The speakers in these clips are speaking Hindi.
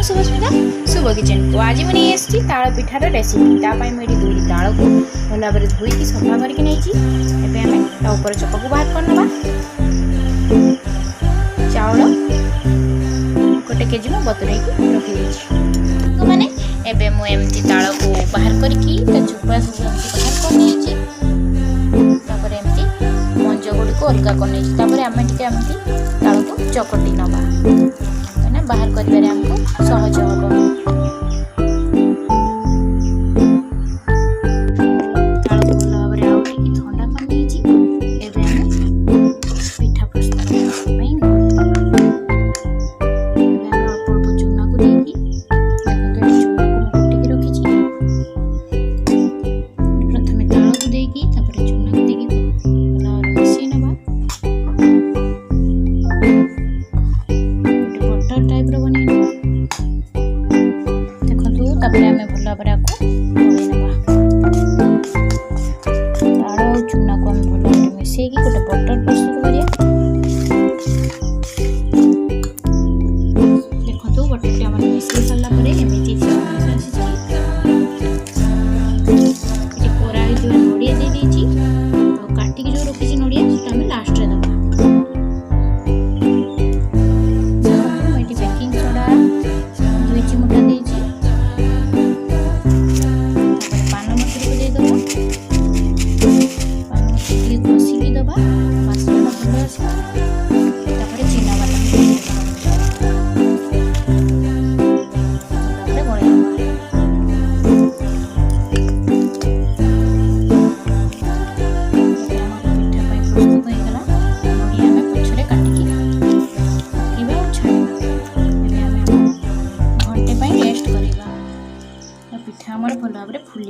ମୁଁ ସୁଭସ୍ମିତା ଶୁଭ କିଚେନ୍ को आज मैं नहीं ताल पिठार रेसिपी तापाई मुझे दुईटी ताल को भल भाव धोईकी सफा करके नहीं ऊपर चक को बाहर करना चाउल गोटे केजी में बतुरे रखी तो मैंने एबे मु एमती ताल को बाहर करके चुपा सब बाहर कर एमती मंज गुड़ी को अलग कर आम टे एमती ताल को चकटी नवा ना बाहर कर आमको सहज हम चूना को आम भल मिसे गोटे बटर प्रस्तुत करिया देखो बटर आम मिसई सारा एमती कोरा नड़िया दे काटिक जो रखी नड़िया से लास्ट में दबा बेकिंग सोडा 2 चिमुटा देती पान मसला को देदेव घषिकी दबा बास्ना भल आसपर चिना बादाम पिठा आमर भल भाव फुल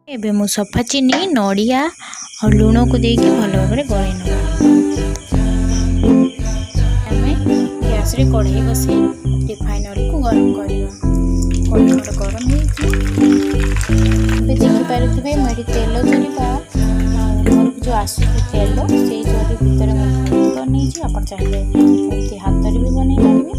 एबे मु सफा चीनी नड़िया और लुण को देके भल भाव गलई गैस रे कढ़ई बसई रिफाइन ऑयल को गरम करवा कढ़ई गरम देखिपे मुझे तेल जरिवा घर को जो आस तेल से जरी भितर कर चाहिए हाथ भी बन पारे